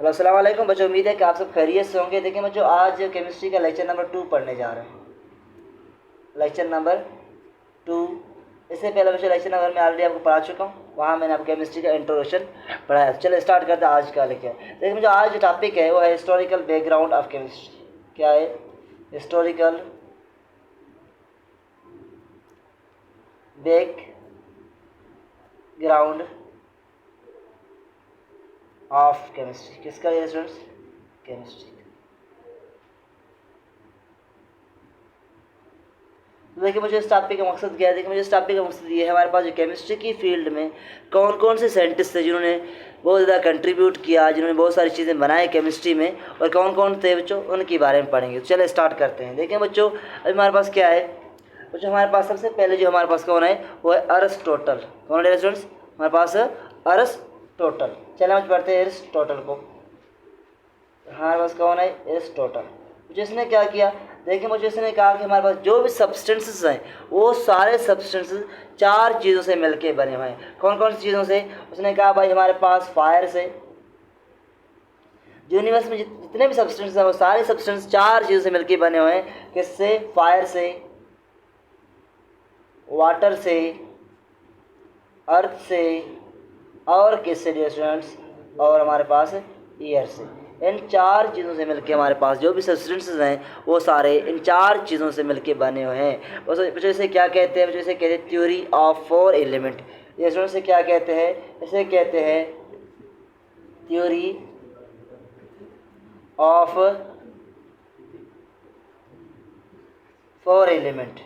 Hello अस्सलाम वालेकुम बच्चों, उम्मीद है कि आप सब खैरियत से होंगे। देखिए बच्चों, आज केमिस्ट्री का लेक्चर नंबर 2 पढ़ने जा रहे हैं। Lecture number 2। इससे पहले बच्चों लेक्चर नंबर में ऑलरेडी आपको पढ़ा चुका हूँ, वहाँ मैंने आपको केमिस्ट्री का इंट्रोडक्शन पढ़ाया। चलो स्टार्ट करते हैं आज का लेक्चर। देखिए बच्चों, आज जो टॉपिक है वो है हिस्टोरिकल बैकग्राउंड ऑफ केमिस्ट्री। क्या है? Historical background of chemistry. किसका है स्टूडेंट्स? केमिस्ट्री। तो देखिए मुझे इस टॉपिक का मकसद क्या है। देखिए मुझे इस टॉपिक का मकसद ये है, हमारे पास जो केमिस्ट्री की फील्ड में कौन कौन से साइंटिस्ट थे जिन्होंने बहुत ज़्यादा कंट्रीब्यूट किया, जिन्होंने बहुत सारी चीज़ें बनाई केमिस्ट्री में, और कौन कौन थे बच्चों, उनके बारे में पढ़ेंगे। तो चलो स्टार्ट करते हैं। देखिए बच्चों, अभी हमारे पास क्या है बच्चों, हमारे पास सबसे पहले जो हमारे पास कौन है वो है अरिस्टोटल। कौन है स्टूडेंट्स? हमारे पास अरिस्टोटल। चलो हम पढ़ते हैं अरिस्टोटल को। हमारे पास कौन है? अरिस्टोटल। जिसने क्या किया, देखिए मुझे इसने कहा कि हमारे पास जो भी सब्सटेंसेस हैं वो सारे सब्सटेंसेस 4 चीज़ों से मिलके बने हुए हैं। कौन कौन सी चीज़ों से? उसने कहा भाई हमारे पास फायर से, यूनिवर्स में जितने भी सब्सटेंस हैं वो सारे सब्सटेंस 4 चीज़ों से मिलके बने हुए हैं। किससे? फायर से, वाटर से, अर्थ से, और किससे डियर स्टूडेंट्स? और हमारे पास एयर से। इन 4 चीज़ों से मिलके हमारे पास जो भी सब्सटेंसेस हैं वो सारे इन 4 चीज़ों से मिलके बने हुए हैं। बच्चों इसे क्या कहते हैं? बच्चों इसे कहते हैं थ्योरी ऑफ 4 एलिमेंट। ये स्टूडेंट्स से क्या कहते हैं? इसे कहते हैं theory of 4 element.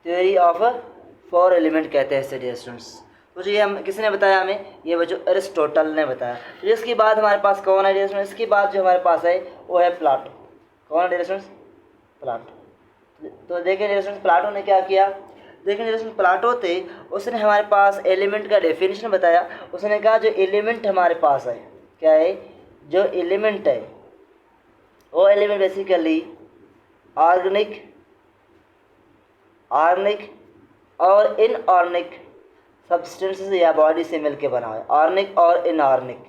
Theory of 4 element कहते हैं इसे डियर स्टूडेंट्स। तो ये हम किसने बताया? हमें ये बच्चों अरिस्टोटल ने बताया। तो इसके बाद हमारे पास कौन है डियर स्टूडेंट्स? इसके बाद जो हमारे पास है वो है प्लाटो। कौन है डियर स्टूडेंट्स? प्लाटो। तो देखें डियर स्टूडेंट्स, प्लाटो ने क्या किया? देखें डियर स्टूडेंट्स, प्लाटो थे, उसने हमारे पास एलिमेंट का डेफिनेशन बताया। उसने कहा जो एलिमेंट हमारे पास है, क्या है? जो एलिमेंट है वो एलिमेंट बेसिकली ऑर्गेनिक और इनऑर्गेनिक सब्सटेंसेस या बॉडी से मिलके बना हुआ है। ऑर्गेनिक और इनऑर्गेनिक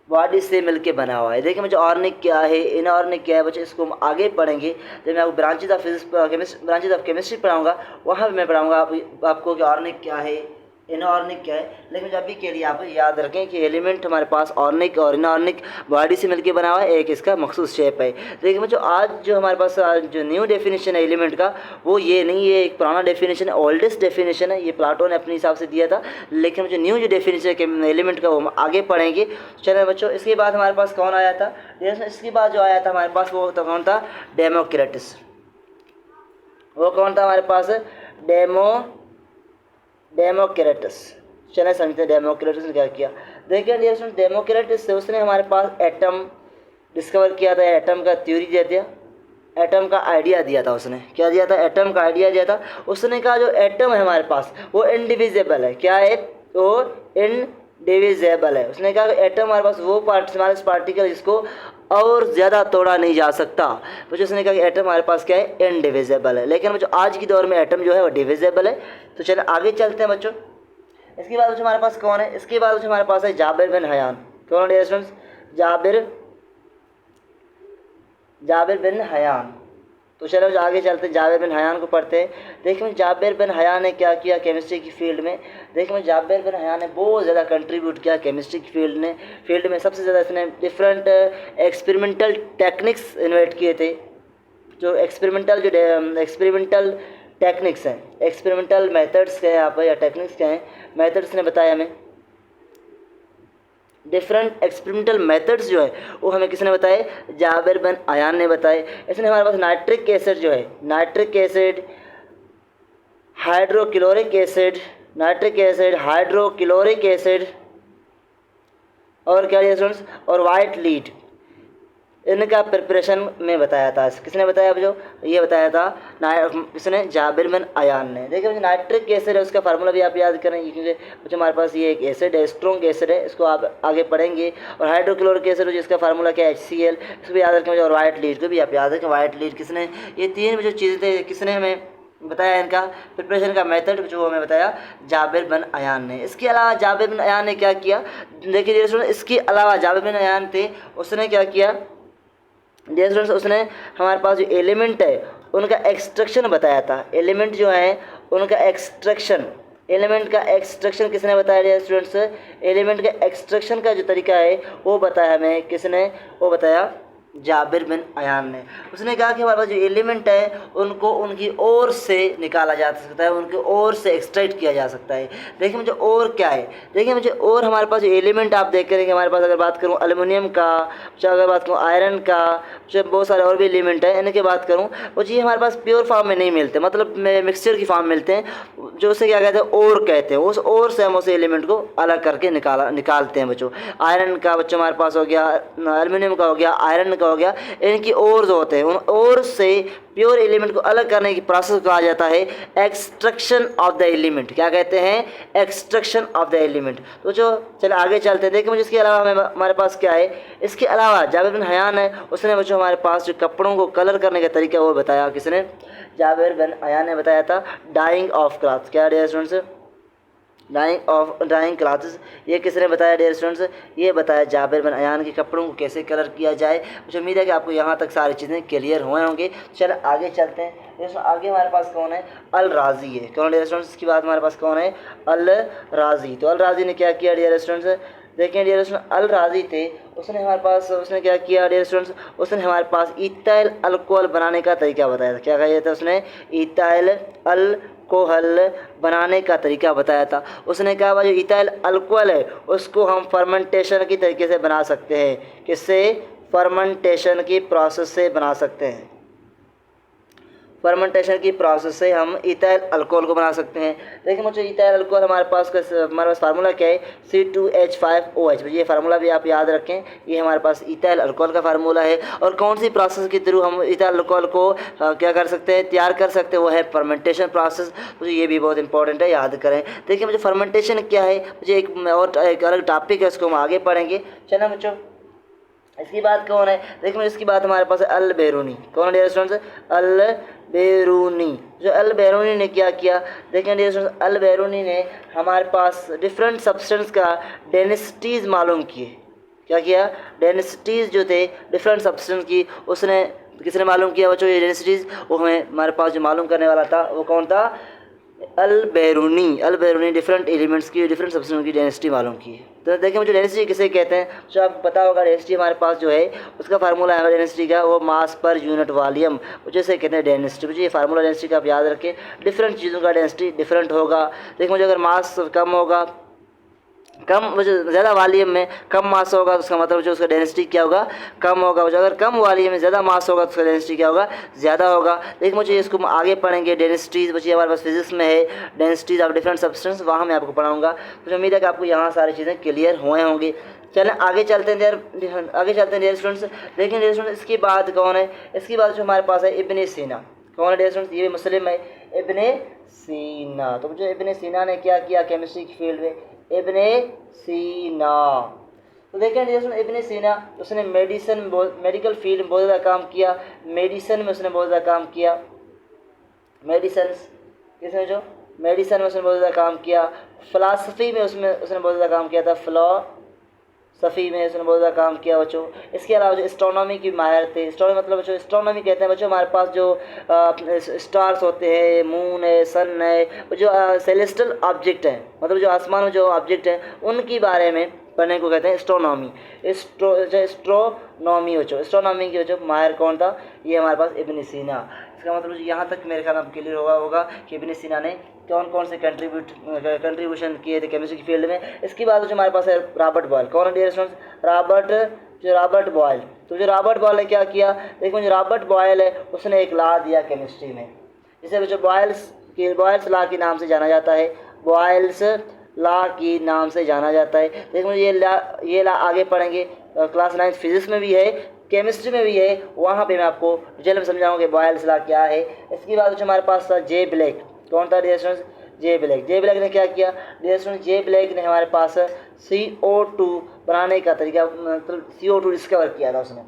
बॉडी से मिलके बना हुआ है। देखिए मुझे ऑर्गेनिक क्या है, इनऑर्गेनिक क्या है बच्चों, इसको हम आगे पढ़ेंगे जब मैं आपको branches of physics branches of chemistry पढ़ाऊंगा, वहाँ भी मैं पढ़ाऊंगा आपको कि ऑर्गेनिक क्या है, इनऑर्गेनिक क्या है। लेकिन अभी के लिए आप याद रखें कि एलिमेंट हमारे पास ऑर्गेनिक और इनऑर्गेनिक बॉडी से मिलकर बना हुआ है, एक इसका मखसूस शेप है। देखिए मुझे आज जो हमारे पास जो न्यू डेफिनेशन है एलिमेंट का वो ये नहीं है, एक पुराना डेफिनेशन है, ओल्डेस्ट डेफिनेशन है, ये प्लाटो ने अपने हिसाब से दिया था। लेकिन मुझे न्यू जो डेफिनेशन है एलिमेंट का वो हम आगे पढ़ेंगे। चलो बच्चों, इसके बाद हमारे पास कौन आया था? इसके बाद जो आया था हमारे पास वो तो कौन था? डेमोक्रेटस। वो कौन था हमारे पास? डेमोक्रेटस। चलिए समझते हैं डेमोक्रेटस ने क्या किया। देखिए डियर स्टूडेंट, डेमोक्रेटस से उसने हमारे पास एटम डिस्कवर किया था, एटम का थ्योरी दे दिया, एटम का आइडिया दिया था। उसने क्या दिया था? एटम का आइडिया दिया था। उसने कहा जो एटम है हमारे पास वो इनडिविजिबल है। क्या है? वो इनडिविजिबल है। उसने कहा कि एटम हमारे पास वो स्मॉलेस्ट पार्टिकल जिसको और ज़्यादा तोड़ा नहीं जा सकता। तो उसने कहा कि एटम हमारे पास क्या है? इनडिविजिबल है। लेकिन बच्चों आज की दौर में एटम जो है वो डिविजिबल है। तो चलिए आगे चलते हैं बच्चों। इसके बाद हमारे पास कौन है? इसके बाद हमारे पास है जाबिर बिन हयान। कौन है स्टूडेंट्स? Jabir bin Hayyan. तो चलो आगे चलते हैं, जाबिर बिन हयान को पढ़ते हैं। देखिए जाबिर बिन हयान ने क्या किया केमिस्ट्री की फील्ड में? देखिए जाबिर बिन हयान ने बहुत ज़्यादा कंट्रीब्यूट किया केमिस्ट्री की फील्ड में सबसे ज़्यादा इसने डिफरेंट एक्सपेरिमेंटल टेक्निक्स इन्वेंट किए थे। जो एक्सपेरिमेंटल टेक्निक्स हैं, एक्सपेरिमेंटल मेथड्स के हैं यहाँ पर, या टेक्निक्स के हैं, मेथड्स ने बताया हमें। डिफरेंट एक्सपेरिमेंटल मेथड्स जो है वो हमें किसने बताए? जाबिर बिन हयान ने बताए। इसने हमारे पास नाइट्रिक एसिड जो है, nitric acid, hydrochloric acid, nitric acid, hydrochloric acid, और क्या है स्टूडेंट्स? और वाइट लीड, इनका प्रिपरेशन में बताया था। किसने बताया? जो ये बताया था किसने? जाबिर बिन हयान ने। देखिए नाइट्रिक एसिड है, उसका फार्मूला भी आप याद करें क्योंकि बच्चों हमारे पास ये एक एसिड है, स्ट्रॉन्ग एसिड है, इसको आप आगे पढ़ेंगे। और हाइड्रोक्लोरिक एसिड जिसका फार्मूला क्या है? HCl, इसको भी याद रखें। और वाइट लीड को भी आप याद रखें। वाइट लीड किसने? ये 3 जो चीज़ें थे किसने हमें बताया इनका प्रिपरेशन का मेथड जो हमें बताया जाबिर बिन अयान ने। इसके अलावा जाबिर बिन अयान ने क्या किया, देखिए डियर स्टूडेंट, इसके अलावा जाबिर बिन अयान थे, उसने क्या किया डियर स्टूडेंट्स, उसने हमारे पास जो एलिमेंट है उनका एक्सट्रैक्शन बताया था। एलिमेंट जो है उनका एक्सट्रैक्शन, एलिमेंट का एक्सट्रैक्शन किसने बताया डियर स्टूडेंट्स, एलिमेंट का एक्सट्रैक्शन का जो तरीका है वो बताया हमें किसने, वो बताया जाबिर बिन अयान ने। उसने कहा कि हमारे पास जो एलिमेंट है उनको उनकी ओर से निकाला जा सकता है, उनकी ओर से एक्सट्रैक्ट किया जा सकता है। देखिए मुझे और क्या है, देखिए मुझे और हमारे पास जो एलिमेंट आप देख करेंगे हमारे पास, अगर बात करूँ एल्युमिनियम का, चाहे अगर बात करूँ आयरन का, चाहे बहुत सारे और भी एलिमेंट हैं, इनकी बात करूँ वो जी हमारे पास प्योर फॉर्म में नहीं मिलते, मतलब मिक्सचर की फॉर्म मिलते हैं, जो उसे क्या कहते हैं और कहते हैं। उस और से हम उस एलिमेंट को अलग करके निकालते हैं बच्चों। आयरन का बच्चों हमारे पास हो गया, एल्युमिनियम का हो गया, आयरन का हो गया, इनकी ओर जो होते हैं उन ओर से प्योर एलिमेंट को अलग करने की प्रोसेस को कहा जाता है एक्सट्रैक्शन ऑफ द एलिमेंट। क्या कहते हैं, एक्सट्रैक्शन ऑफ द एलिमेंट। तो जो चलो आगे चलते हैं, देखिए मुझे इसके अलावा हमारे पास क्या है, इसके अलावा जाबिर बिन हयान है, उसने बच्चों हमारे पास जो कपड़ों को कलर करने का तरीका वो बताया, किसने, जाबिर बिन हयान ने बताया था डाइंग ऑफ क्लॉथ। क्या डियर स्टूडेंट्स, डाइंग क्लॉथ्स, ये किसने बताया डियर स्टूडेंट्स, ये बताया जाबिर बिन अयान के कपड़ों को कैसे कलर किया जाए। मुझे उम्मीद है कि आपको यहाँ तक सारी चीज़ें क्लियर हुए होंगे। चलो आगे चलते हैं डियर, आगे हमारे पास कौन है, अल राज़ी है। कौन डियर स्टूडेंट्स, इसके बाद हमारे पास कौन है, अल राज़ी। तो अल राज़ी ने क्या किया डियर स्टूडेंट्स, देखें डियर स्टूडेंट्स, अल राज़ी थे, उसने हमारे पास, उसने क्या किया डियर स्टूडेंट्स, उसने हमारे पास इथाइल अल्कोहल बनाने का तरीका बताया था। क्या कहा था उसने, इथाइल अल्कोहल बनाने का तरीका बताया था। उसने कहा भाई जो इथाइल अल्कोहल है उसको हम फर्मेंटेशन की तरीके से बना सकते हैं, किससे, फर्मेंटेशन की प्रोसेस से बना सकते हैं, फर्मेंटेशन की प्रोसेस से हम इथाइल अल्कोहल को बना सकते हैं। देखिए मुझे इथाइल अल्कोहल हमारे पास फार्मूला क्या है, C2H5OH। ये फार्मूला भी आप याद रखें, ये हमारे पास इथाइल अल्कोहल का फार्मूला है। और कौन सी प्रोसेस के थ्रू हम इथाइल अल्कोहल को क्या कर सकते हैं, तैयार कर सकते हैं, वो है फर्मेंटेशन प्रोसेस। तो ये भी बहुत इंपॉर्टेंट है, याद करें। देखिए मुझे फर्मेंटेशन क्या है, मुझे एक अलग टॉपिक है, उसको हम आगे पढ़ेंगे। चलो बच्चों, इसकी बात कौन है, देखिए इसकी बात हमारे पास है अल बेरूनी। कौन डियर स्टूडेंट्स, अल बेरूनी। जो अल बेरूनी ने क्या किया, देखें डियर स्टूडेंट्स, अल बेरूनी ने हमारे पास डिफरेंट सब्सटेंस का डेंसिटीज़ मालूम किए। क्या किया, डेंसिटीज़ जो थे डिफरेंट सब्सटेंस की, उसने किसने मालूम किया बच्चों, ये डेंसिटीज़ वो हमें हमारे पास जो मालूम करने वाला था वो कौन था, अल बेरूनी डिफरेंट एलिमेंट्स की, डिफरेंट सब्सटेंस की डेंसिटी मालूम की। तो देखिए मुझे डेंसिटी किसे कहते हैं, जो आपको पता होगा डेंसिटी हमारे पास जो है उसका फार्मूला है डेंसिटी का, वो मास पर यूनिट वॉल्यूम, जैसे कहते हैं डेंसिटी। मुझे ये फार्मूला डेंसिटी का आप याद रखें, डिफरेंट चीज़ों का डेंसिटी डिफरेंट होगा। देखिए मुझे अगर मास कम होगा, कम ज़्यादा वॉल्यूम में कम मास होगा तो उसका मतलब जो उसका डेंसिटी क्या होगा, कम होगा। जो अगर कम वॉल्यूम में ज़्यादा मास होगा तो उसका डेंसिटी क्या होगा, ज़्यादा होगा। लेकिन मुझे इसको हम आगे पढ़ेंगे, डेंसिटीज़ बच्चे हमारे पास फिजिक्स में है, डेंसिटीज़ ऑफ डिफरेंट सब्सटेंस, वहाँ मैं आपको पढ़ाऊँगा। मुझे उम्मीद है कि आपको यहाँ सारी चीज़ें क्लियर हुए होंगी। चलें आगे चलते हैं डियर स्टूडेंट्स। देखें डियर स्टूडेंट्स, इसकी बात कौन है, इसकी बात जो हमारे पास है इब्ने सीना। कौन है डियर स्टूडेंट्स, ये भी मुस्लिम है, इब्ने सीना। तो मुझे इब्ने सीना ने क्या किया केमिस्ट्री की फील्ड में, इब्ने सीना। तो देखें डियर इब्ने सीना, उसने मेडिकल फील्ड में बहुत ज़्यादा काम किया, मेडिसन में उसने बहुत ज़्यादा काम किया, मेडिसन में उसने बहुत ज़्यादा काम किया। फ़िलासफ़ी में उसने बहुत ज़्यादा काम किया था, फ़िलासफ़ी में उसने बहुत ज़्यादा काम किया बच्चों। इसके अलावा जो एस्ट्रोनॉमी की माहिर थे, एस्ट्रोनॉमी मतलब बच्चों एस्ट्रोनॉमी कहते हैं बच्चों हमारे पास जो स्टार्स होते हैं, मून है, सन है, जो सेलेस्टियल ऑब्जेक्ट हैं, मतलब जो आसमान में जो ऑब्जेक्ट हैं उनके बारे में पढ़ने को कहते हैं एस्ट्रोनॉमी। एस्ट्रोनॉमी एस्ट्रोनॉमी की जो माहिर कौन था, ये हमारे पास इब्ने सीना। इसका मतलब यहाँ तक मेरे ख्याल में क्लियर होगा कि इब्ने सीना ने कौन कौन से कंट्रीब्यूशन किए थे केमिस्ट्री की फील्ड में। इसके बाद जो हमारे पास है रॉबर्ट बॉयल। कौन है डियर स्टूडेंट्स, रॉबर्ट बॉयल। तो जो रॉबर्ट बॉयल ने क्या किया, देखो जो रॉबर्ट बॉयल है उसने एक लॉ दिया केमिस्ट्री में, जिसे जो बॉयल्स लॉ के नाम से जाना जाता है, बॉयल्स लॉ की नाम से जाना जाता है। देखो ये लॉ आगे पढ़ेंगे, क्लास 9 फिजिक्स में भी है, केमिस्ट्री में भी है, वहाँ पे मैं आपको डिटेल में समझाऊंगा बॉयल्स लॉ क्या है। इसके बाद जो हमारे पास था जे ब्लैक। कौन था डियर स्टूडेंट्स, जे ब्लैक ने क्या किया डियर स्टूडेंट्स, जे ब्लैक ने हमारे पास CO2 बनाने का तरीका, मतलब CO2 डिस्कवर किया था उसने।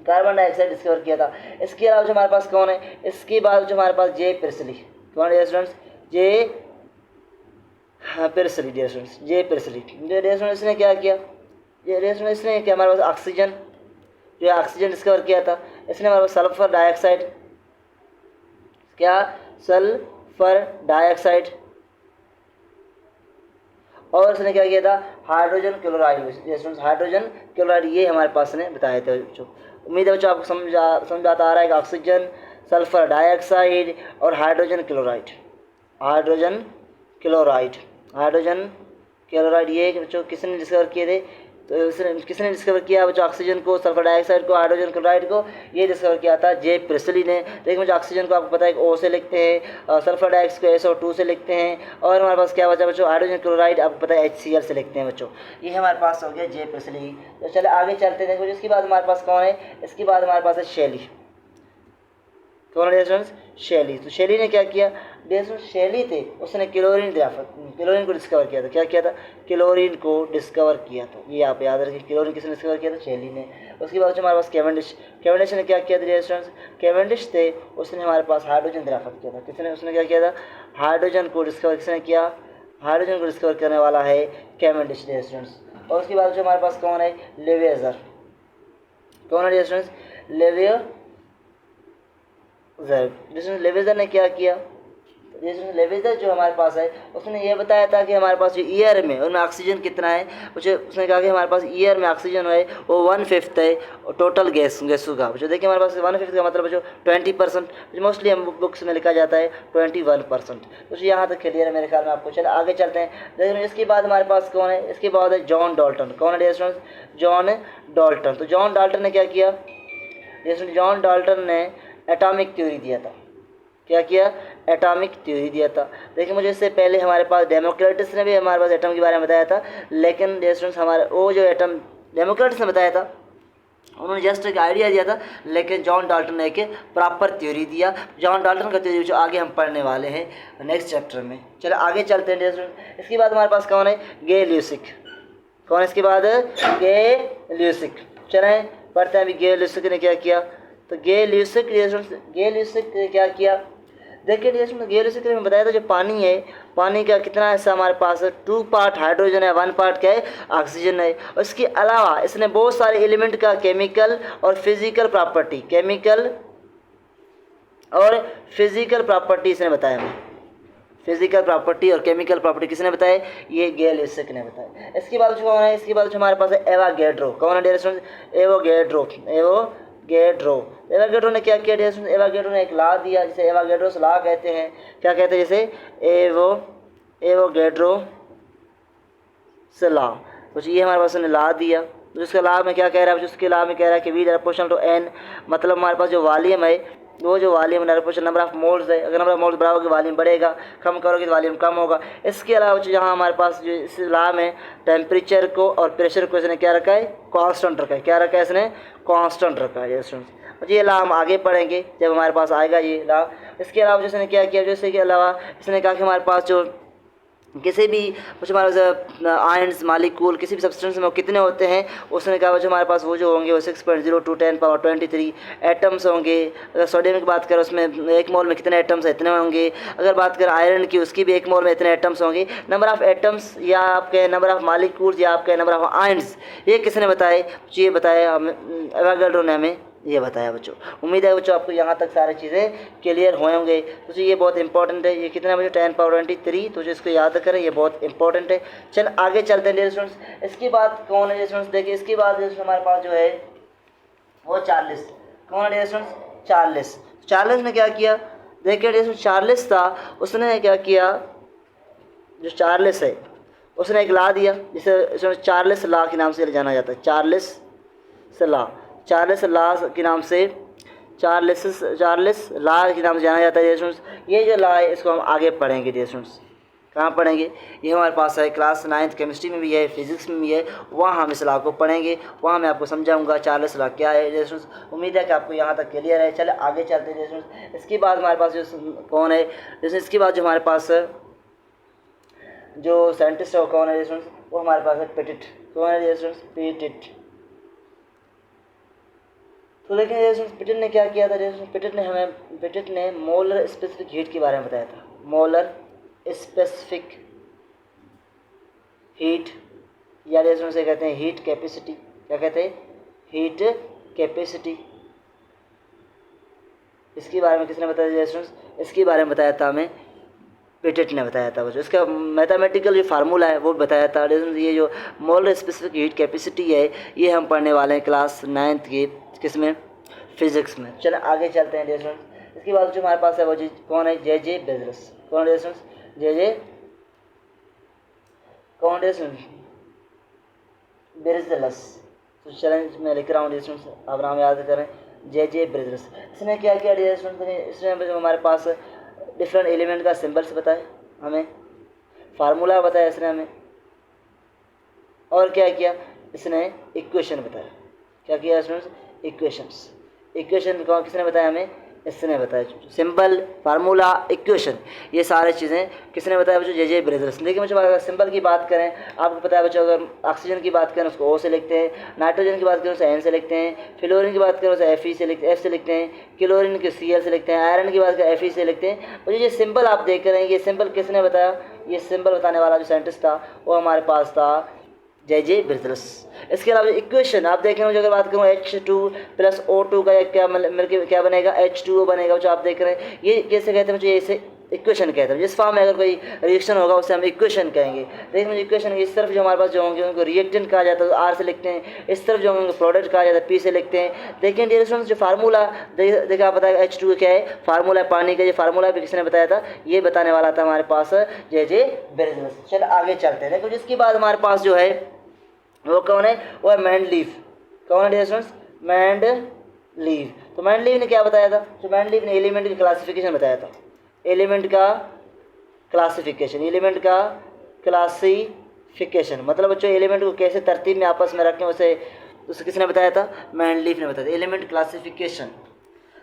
कार्बन डाइऑक्साइड डिस्कवर किया था। इसके अलावा जो हमारे पास कौन है, इसके बाद जो हमारे पास जे प्रिस्ली, कौन है स्टूडेंट्स, जे प्रिस्ली, डियर स्टूडेंट्स, जे प्रिस्ली। जो डियर स्टूडेंट्स इसने क्या किया, ये डियर स्टूडेंट्स इसने क्या हमारे पास ऑक्सीजन, जो ऑक्सीजन डिस्कवर किया था। इसने हमारे पास सल्फर डाइऑक्साइड, क्या, सल्फर डाइऑक्साइड, और उसने क्या किया था, हाइड्रोजन क्लोराइड, हाइड्रोजन क्लोराइड, ये हमारे पास ने बताए थे बच्चों। उम्मीद है बच्चों आपको समझाता आ रहा है कि ऑक्सीजन, सल्फर डाइऑक्साइड और hydrogen chloride, hydrogen chloride, hydrogen chloride, ये बच्चों किसने डिस्कवर किए थे, तो किसने डिस्कवर किया बच्चों, ऑक्सीजन को, सल्फर डाइऑक्साइड को, हाइड्रोजन क्लोराइड को, ये डिस्कवर किया था जे प्रिस्ली ने। देखिए मुझे ऑक्सीजन को आपको पता है कि O से लिखते हैं, सल्फर डाइऑक्साइड को SO2 से लिखते हैं, और हमारे पास क्या बचा बच्चों, हाइड्रोजन क्लोराइड आपको पता है HCl से लिखते हैं बच्चों। ये हमारे पास हो गया जे प्रिस्ली। तो चले आगे चलते हैं। देखो इसके बाद हमारे पास कौन है, इसके बाद हमारे पास है शेली, कौन है स्टूडेंट्स, शेली। तो शेली ने क्या किया, शेली थे, उसने क्लोरीन को डिस्कवर किया था। क्या किया था, क्लोरीन को डिस्कवर किया था। ये आप याद रखिए, क्लोरीन किसने डिस्कवर किया था, शेली ने। उसके बाद हमारे पास कैवेंडिश ने क्या किया था स्टूडेंट्स, कैवेंडिश थे, उसने हमारे पास हाइड्रोजन ड्राफ्ट किया था। किसने, उसने क्या किया था, हाइड्रोजन को डिस्कवर, किसने किया, हाइड्रोजन को डिस्कवर करने वाला है कैवेंडिश स्टूडेंट्स। और उसके बाद जो हमारे पास कौन है, लेवेजर, कौन है स्टूडेंट्स, लेवेजर ने क्या किया, लेवेजर जो हमारे पास है, उसने ये बताया था कि हमारे पास जो ईयर में उनमें ऑक्सीजन कितना है, उसने कहा कि हमारे पास ईयर में ऑक्सीजन है वो 1/5 है टोटल गैसों का। जो देखिए हमारे पास 1/5 का मतलब जो 20%, मोस्टली हम बुक्स में लिखा जाता है 21%। तो यहाँ तक क्लियर है मेरे ख्याल में आपको। चलो आगे चलते हैं। देखिए इसके बाद हमारे पास कौन है, इसके बाद है जॉन डाल्टन, कौन है स्टूडेंट्स, जॉन डाल्टन। तो जॉन डाल्टन ने क्या किया, जॉन डाल्टन ने एटॉमिक थ्योरी दिया था। क्या किया, एटॉमिक थ्योरी दिया था। देखिए मुझे इससे पहले हमारे पास डेमोक्रेटस ने भी हमारे पास एटम के बारे में बताया था, लेकिन स्टूडेंट्स हमारे वो जो एटम डेमोक्रेटस ने बताया था, उन्होंने जस्ट एक आइडिया दिया था, लेकिन जॉन डाल्टन ने एक प्रॉपर थ्योरी दिया। जॉन डाल्टन का थ्योरी जो आगे हम पढ़ने वाले हैं नेक्स्ट चैप्टर में। चलो आगे चलते हैं स्टूडेंट। इसके बाद हमारे पास कौन है, गे ल्यूसिक, कौन है इसके बाद, गे ल्यूसिक। चलें पढ़ते हैं अभी गे ल्यूसिक ने क्या किया। तो गे ल्यूसिक ने क्या किया, देखिए गे ल्यूसिक ने बताया था जो पानी है, पानी का कितना हिस्सा हमारे पास है, 2 पार्ट हाइड्रोजन है, 1 पार्ट क्या है, ऑक्सीजन है। उसके अलावा इसने बहुत सारे एलिमेंट का केमिकल और फिजिकल प्रॉपर्टी, केमिकल और फिजिकल प्रॉपर्टी इसने बताया हमें, फिजिकल प्रॉपर्टी और केमिकल प्रॉपर्टी किसने बताया, ये गे ल्यूसिक ने बताया। इसके बाद जो कौन है, इसके बाद जो हमारे पास है एवागेड्रो, कौन है डियर स्टूडेंट्स, एवागेड्रो ने क्या किया डियर स्टूडेंट्स, एवागेड्रो ने एक लॉ दिया जिसे एवागेड्रोस लॉ कहते हैं। क्या कहते हैं, जैसे एवोगेड्रो से लॉ। तो ये हमारे पास ने लॉ दिया, तो इसके लॉ में क्या कह रहा है, उसके लॉ में कह रहा है कि V प्रोपोर्शनल टू N, मतलब हमारे पास जो वॉल्यूम है, वो जो वॉल्यूम नंबर ऑफ मोल्स है, अगर नंबर ऑफ मोल्स बढ़ाओगे वॉल्यूम बढ़ेगा, कम करोगे तो वॉल्यूम कम होगा। इसके अलावा जहाँ हमारे पास जो इस लॉ में टेम्परेचर को और प्रेशर को इसने क्या रखा है, कांस्टेंट रखा है। क्या रखा है इसने, कांस्टेंट रखा है स्टूडेंट्स। ये लॉ हम आगे पढ़ेंगे जब हमारे पास आएगा ये लॉ। इसके अलावा जिसने क्या किया, जैसे के अलावा इसने कहा कि हमारे पास जो किसी भी हमारे आयन्स मालिक्यूल किसी भी सब्सटेंस में कितने होते हैं, उसने कहा जो हमारे पास वो जो होंगे वो 6.0 to 10⁻23 एटम्स होंगे। अगर सोडियम की बात करें उसमें 1 मोल में कितने एटम्स इतने होंगे। अगर बात करें आयरन की, उसकी भी 1 मोल में इतने एटम्स होंगे। नंबर ऑफ़ एटम्स या आपके नंबर ऑफ़ मालिक्यूल्स या आपके नंबर ऑफ़ आयन्स, ये किसने बताए, ये बताया हमें एवागेड्रो ने, हमें ये बताया बच्चों। उम्मीद है बच्चों आपको यहाँ तक सारी चीज़ें क्लियर हुए होंगे। तो ये बहुत इंपॉर्टेंट है, ये कितना बच्चों 10⁻23, तो इसको याद करें, ये बहुत इंपॉर्टेंट है। चल आगे चलते हैं डियर स्टूडेंट्स। इसके बाद कौन है डियर स्टूडेंट्स, देखिए इसके बाद हमारे पास जो है वो चार्ल्स, कौन है डियर स्टूडेंट्स, चार्ल्स ने क्या किया, देखिए डियर स्टूडेंट्स चार्ल्स था, उसने क्या किया, जो चार्ल्स है उसने एक लॉ दिया जिसे चार्ल्स लॉ के नाम से जाना जाता है। चार्ल्स लॉ के नाम से, चार्ल्स लॉ के नाम से जाना जाता है स्टूडेंट्स। ये जो लॉ है इसको हम आगे पढ़ेंगे डियर स्टूडेंट्स। कहाँ पढ़ेंगे, ये हमारे पास है क्लास 9th केमिस्ट्री में भी है, फिजिक्स में भी है, वहाँ हम इस लॉ को पढ़ेंगे, वहाँ मैं आपको समझाऊंगा चार्ल्स लॉ क्या है डियर स्टूडेंट्स। उम्मीद है कि आपको यहाँ तक क्लियर है। चले आगे चलते हैं डियर स्टूडेंट्स। इसके बाद हमारे पास जो कौन है, जैसे इसके बाद जो हमारे पास जो साइंटिस्ट है कौन है डियर स्टूडेंट्स, वो हमारे पास है पेटिट, कौन है डियर स्टूडेंट्स, पेटिट। तो देखें पिटेट ने क्या किया था, पिटेट ने मोलर स्पेसिफिक हीट के बारे में बताया था। मोलर स्पेसिफिक हीट या से कहते हैं हीट कैपेसिटी। क्या कहते हैं? Heat capacity. इसके बारे में किसने बताया था? इसके बारे में बताया था हमें पिटेट ने बताया था। बच्चों इसका मैथमेटिकल जो फार्मूला है वो बताया था। ये जो मोलर स्पेसिफिक हीट कैपेसिटी है ये हम पढ़ने वाले हैं क्लास 9th के किसमें? फिजिक्स में। चलो आगे चलते हैं स्टूडेंट्स। इसके बाद जो हमारे पास है वो कौन है? जे बेजलस। कौन है स्टूडेंट्स? कौन है स्टूडेंट्स? बेजलस। तो चैलेंज में लिख रहा हूँ स्टूडेंट्स, आप नाम याद करें। जे बेजलस। इसने क्या किया स्टूडेंट्स? इसने हमारे पास डिफरेंट एलिमेंट का सिंबल्स बताए, हमें फार्मूला बताया इसने हमें, और क्या किया इसने? इक्वेशन बताया। क्या किया स्टूडेंट्स? इक्वेशन किसने बताया हमें? इसने बताया। सिंबल, फार्मूला, इक्वेशन, ये सारी चीज़ें किसने बताया बच्चों? जे बेजलस। देखिए बच्चों अगर सिंबल की बात करें, आपको पता है बच्चों अगर ऑक्सीजन की बात करें उसको O से लिखते हैं, नाइट्रोजन की बात करें उसे N से लिखते हैं, फ्लोरीन की बात करें उसे F से लिखते हैं, क्लोरीन को Cl से लिखते हैं, आयरन की बात करें Fe से लिखते हैं। बच्चों ये सिंबल आप देख रहे हैं, ये सिंबल किसने बताया? ये सिंबल बताने वाला जो साइंटिस्ट था वो हमारे पास था जे बेजलस। इसके अलावा इक्वेशन आप देख रहे हो, अगर बात करूँ H2 + O2 का क्या मिलकर क्या बनेगा? H2O बनेगा। जो आप देख रहे हैं ये कैसे कहते हैं? मुझे इसे इक्वेशन कहते हैं। जिस फॉर्म में अगर कोई रिएक्शन होगा उसे हम इक्वेशन कहेंगे। देखिए मुझे इक्वेशन इस तरफ जो हमारे पास जो होंगे उनको रिएक्टेंट कहा जाता है तो R से लिखते हैं, इस तरफ जो होंगे उनको प्रोडक्ट कहा जाता है P से लिखते हैं। देखिए डियर स्टूडेंट्स जो फार्मूला देखिए आप बताया H2 क्या है? फार्मूला है पानी का। ये फार्मूला भी किसने बताया था? ये बताने वाला था हमारे पास जे बेजलस। चलो आगे चलते हैं। देखो जिसके बाद हमारे पास जो है वो कौन है? वो है मैंडलीफ। कौन है डियर स्टूडेंट्स? मैंडलीफ। तो मैंडलीफ ने क्या बताया था? तो मैंडलीफ ने एलिमेंट की क्लासिफिकेशन बताया था। एलिमेंट का क्लासिफिकेशन मतलब बच्चों एलिमेंट को कैसे तरतीब में आपस में रखें उसे किसने बताया था? मैंडलीफ ने बताया था। Element classification.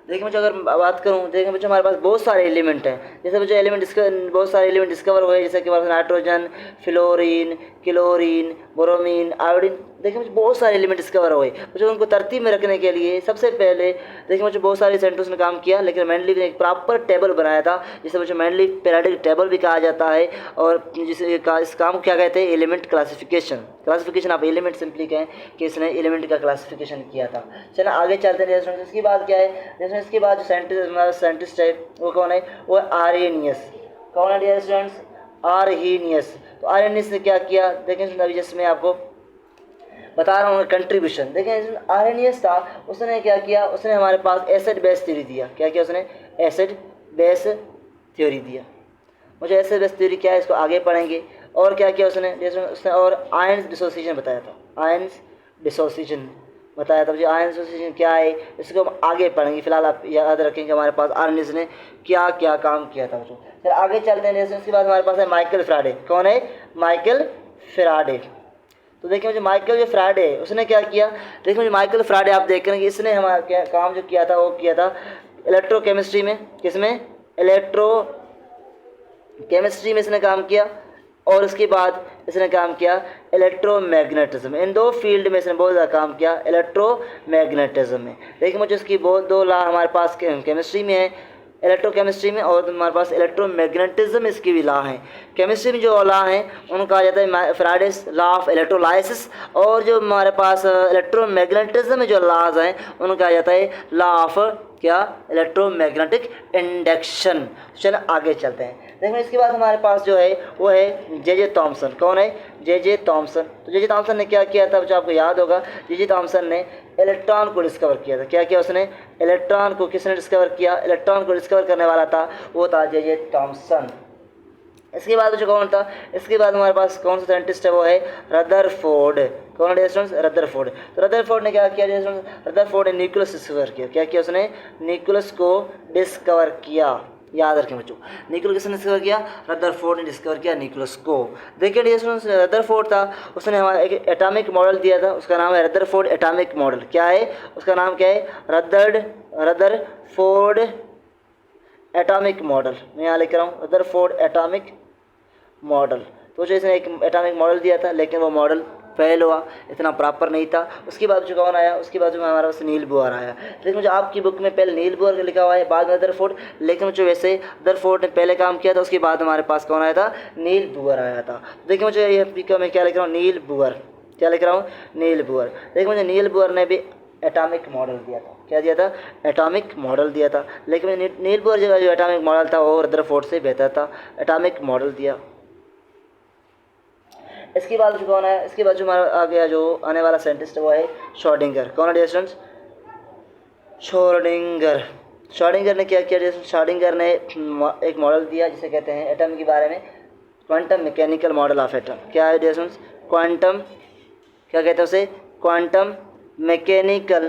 देखिए बच्चों अगर बात करूँ, देखिए बच्चों हमारे पास बहुत सारे एलिमेंट हैं। जैसे बच्चों बहुत सारे एलिमेंट डिस्कवर हुए, जैसे कि हमारे पास nitrogen, fluorine, chlorine, bromine, iodine. देखिए बच्चों बहुत सारे एलिमेंट डिस्कवर हुए। बच्चों उनको तरतीब में रखने के लिए सबसे पहले देखिए बच्चों बहुत सारे साइंटिस्ट ने काम किया, लेकिन मैंडलीफ ने एक प्रॉपर टेबल बनाया था जिसे बच्चों मैंडलीफ पीरियोडिक टेबल भी कहा जाता है। और जिसे इस काम को क्या कहते हैं? एलिमेंट क्लासिफिकेशन आप एलिमेंट सिंपली कहें कि इसने एलिमेंट का क्लासिफिकेशन किया था। चलो आगे चलते हैं। इसके बाद क्या है? इसके बाद जो साइंटिस्ट है वो कौन है? वो आर्हेनियस। कौन है डियर स्टूडेंट्स? आर्हेनियस। तो आर्हेनियस ने क्या किया? देखें अभी जिसमें आपको बता रहा हूँ कंट्रीब्यूशन। देखें आर्हेनियस था, उसने क्या किया? उसने हमारे पास एसिड बेस थ्योरी दिया। क्या किया उसने? एसिड बेस थ्योरी दिया। मुझे एसिड बेस थ्योरी क्या है इसको आगे पढ़ेंगे। और क्या किया उसने और आयन्स डिसोसिएशन बताया था। आयन्स डिसोसिएशन बताया था। मुझे आयन डिसोसिएशन क्या है इसको हम आगे पढ़ेंगे। फिलहाल आप याद रखेंगे हमारे पास आर्हेनियस ने क्या क्या काम किया था। फिर आगे चलते हैं। इसके बाद हमारे पास है माइकल फैराडे। कौन है? Michael Faraday. तो देखिए मुझे माइकल जो फैराडे उसने क्या किया? देखिए मुझे माइकल फैराडे आप देख रहे हैं कि इसने हमारा क्या काम जो किया था वो किया था इलेक्ट्रोकेमिस्ट्री में। किसमें? इलेक्ट्रोकेमिस्ट्री में इसने काम किया। और उसके बाद इसने काम किया इलेक्ट्रोमैग्नेटिज्म। इन दो फील्ड में इसने बहुत ज़्यादा काम किया इलेक्ट्रोमैग्नेटिज्म में। देखिए मुझे इसकी बहुत दो लॉ हमारे पास केमिस्ट्री में है, इलेक्ट्रोकेमिस्ट्री में, और हमारे पास इलेक्ट्रोमैग्नेटिज्म इसकी भी लॉ है। केमिस्ट्री में जो लॉ है उनको कहा जाता है फैराडेस लॉ ऑफ इलेक्ट्रोलाइसिस, और जो हमारे पास इलेक्ट्रोमैग्नेटिज्म में जो लॉज हैं उनको कहा जाता है लॉ ऑफ क्या? Electromagnetic induction. चलो आगे चलते हैं। देखो इसके बाद हमारे पास जो है वो है जे थॉमसन। कौन है? J Thomson. तो जे थॉमसन ने क्या किया था? जो आपको याद होगा जे थॉमसन ने इलेक्ट्रॉन को डिस्कवर किया था। क्या किया उसने? इलेक्ट्रॉन को किसने डिस्कवर किया? इलेक्ट्रॉन को डिस्कवर करने वाला था वो था जे थॉमसन। इसके बाद जो कौन था? इसके बाद हमारे पास कौन सा साइंटिस्ट है? वो है रदरफोर्ड। कौन है स्टूडेंट्स? रदरफोर्ड। तो रदरफोर्ड ने क्या किया? रदरफोर्ड ने न्यूक्लियस डिस्कवर किया। क्या किया उसने? न्यूक्लियस को डिस्कवर किया। याद रखें बच्चों, न्यूक्लियस किसने डिस्कवर किया? रदरफोर्ड ने डिस्कवर किया न्यूक्लियस को। देखिए डियर स्टूडेंट्स रदरफोर्ड था, उसने हमारा एक एटॉमिक मॉडल दिया था, उसका नाम है रदरफोर्ड एटॉमिक मॉडल। क्या है उसका नाम? क्या है? Rutherford atomic model. मैं यहाँ लिख रहा हूँ रदरफोर्ड एटॉमिक मॉडल। तो जो इसने एक एटॉमिक मॉडल दिया था लेकिन वो मॉडल फेल हुआ, इतना प्रॉपर नहीं था। उसके बाद जो कौन आया, उसके बाद जो हमारे पास नील बोर आया। लेकिन मुझे आपकी बुक में पहले नील बोर लिखा हुआ है, बाद में रदरफोर्ड, लेकिन मुझे वैसे रदरफोर्ड ने पहले काम किया था, उसके बाद हमारे पास कौन आया था, नील बोर आया था। देखिए मुझे ये मैं क्या लिख रहा हूँ, नील बोर, क्या लिख रहा हूँ, नील बोर। देखिए मुझे नील बोर ने भी एटॉमिक मॉडल दिया था, क्या दिया था, एटॉमिक मॉडल दिया था। लेकिन नील बोर जो एटॉमिक मॉडल था वो रदरफोर्ड से बेहतर था, एटॉमिक मॉडल दिया। इसके बाद जो कौन है, इसके बाद जो हमारा आ गया जो आने वाला साइंटिस्ट वो है श्रोडिंगर। कौन है डियर स्टूडेंट्स, श्रोडिंगर। श्रोडिंगर ने क्या किया डियर स्टूडेंट्स, श्रोडिंगर ने एक मॉडल दिया जिसे कहते हैं एटम के बारे में quantum mechanical model of atom. क्या है डियर स्टूडेंट्स, क्वांटम, क्या कहते हैं उसे, quantum mechanical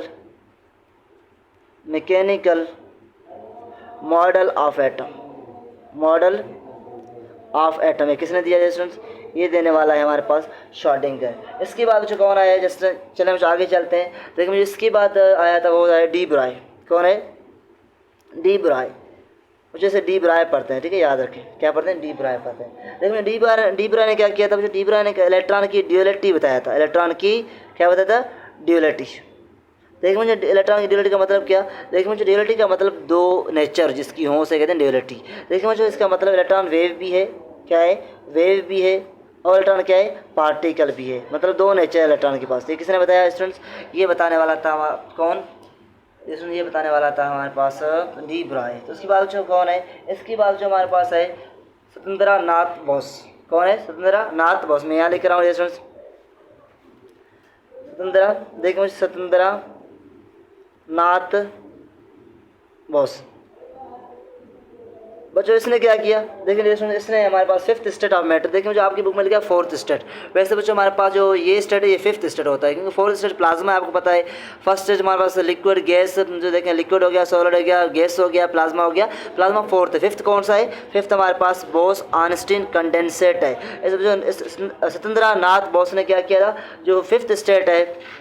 model of atom, model of atom. ये किसने दिया स्टूडेंट्स, ये देने वाला है हमारे पास श्रोडिंगर। इसके बाद जो कौन आया, जैसे चले हम आगे चलते हैं। देखिए मुझे इसके बाद आया था वो आया डी ब्राय। कौन है, डी ब्राय। मुझे इसे डी ब्राय पढ़ते हैं, ठीक है, याद रखें, क्या पढ़ते हैं, डी ब्राय पढ़ते हैं। देखिए डी ब्राय ने क्या किया था, मुझे डी ब्राय ने इलेक्ट्रॉन की ड्यूअलिटी बताया था, इलेक्ट्रॉन की क्या बताया था, ड्यूअलिटी। देखिए मुझे इलेक्ट्रॉन की ड्यूअलिटी का मतलब क्या, देखिए मुझे ड्यूअलिटी का मतलब दो नेचर जिसकी हो उसे कहते हैं ड्यूअलिटी। देखिए मुझे इसका मतलब इलेक्ट्रॉन वेव भी है, क्या है, वेव भी है, और इलेक्ट्रॉन क्या है, पार्टिकल भी है, मतलब दो नेचर इलेक्ट्रॉन के पास। ये किसने बताया स्टूडेंट्स, ये बताने वाला था कौन, ये बताने वाला था हमारे पास डी ब्राय। तो उसके बाद जो कौन है, इसके बाद जो हमारे पास है सत्येंद्रनाथ बोस। कौन है, सत्येंद्रनाथ बोस। मैं यहाँ लिख रहा हूँ स्टूडेंट्स देखिए मुझे सत्येंद्रनाथ बोस। बच्चों इसने क्या किया, देखिए इसने हमारे पास फिफ्थ स्टेट ऑफ मैटर, देखिए मुझे आपकी बुक में लिखा फोर्थ स्टेट। वैसे बच्चों हमारे पास जो ये स्टेट है ये फिफ्थ स्टेट होता है, क्योंकि फोर्थ स्टेट प्लाज्मा है, आपको पता है। फर्स्ट स्टेट हमारे पास लिक्विड गैस, जो देखें लिक्विड हो गया, सॉलिड हो गया, गैस हो गया, प्लाज्मा हो गया, प्लाज्मा फोर्थ है। फिफ्थ कौन सा है, फिफ्थ हमारे पास बोस ऑनस्टीन कंडेंसेट है। सत्येंद्रनाथ बोस ने क्या किया था, जो फिफ्थ स्टेट है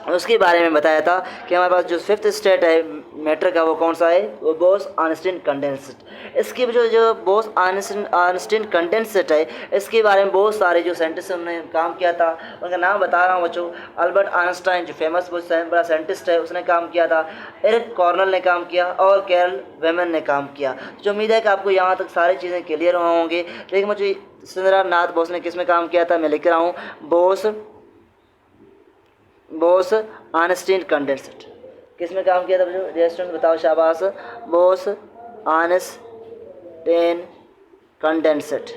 उसके बारे में बताया था कि हमारे पास जो फिफ्थ स्टेट है मैटर का वो कौन सा है, वो बोस ऑनस्टीन कंडेंसेट। इसके जो बोस ऑनस्टीन कंडेंसेट है, इसके बारे में बहुत सारे जो साइंटिस्ट उन्होंने काम किया था, उनका नाम बता रहा हूँ बच्चों। अल्बर्ट आइंस्टाइन जो फेमस बहुत बड़ा साइंटिस्ट है, उसने काम किया था। एरिक कॉर्नेल ने काम किया, और कैरल वेमन ने काम किया। जो उम्मीद है कि आपको यहाँ तक सारी चीज़ें क्लियर होंगे। लेकिन मुझे सत्येंद्रनाथ बोस ने किस में काम किया था, मैं लिख रहा हूँ बोस ऑनस्टीन कंडेंसेट। किस में काम किया था बच्चों, स्टूडेंट बताओ, शाबाश, बोस ऑनस्टीन कंडेंसेट।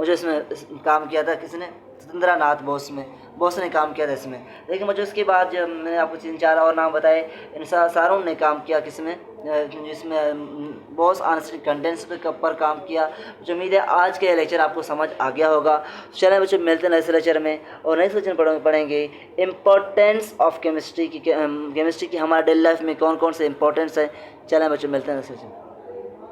मुझे इसमें काम किया था किसने, सत्येंद्रनाथ बोस ने काम किया था इसमें। लेकिन मुझे उसके बाद जब मैंने आपको 3-4 और नाम बताए, इन सारों ने काम किया किसमें, जिसमें बोस ऑनस्टीन कंडेंसेट पर काम किया। मुझे उम्मीद है आज के लेक्चर आपको समझ आ गया होगा। चलिए बच्चों मिलते हैं नेक्स्ट लेक्चर में, और नेक्स्ट लेक्चर पढ़ेंगे इम्पोर्टेंस ऑफ केमिस्ट्री की हमारे डेली लाइफ में कौन कौन से इंपॉर्टेंस है। चलें बच्चों मिलते हैं नेक्स्ट लेक्चर में।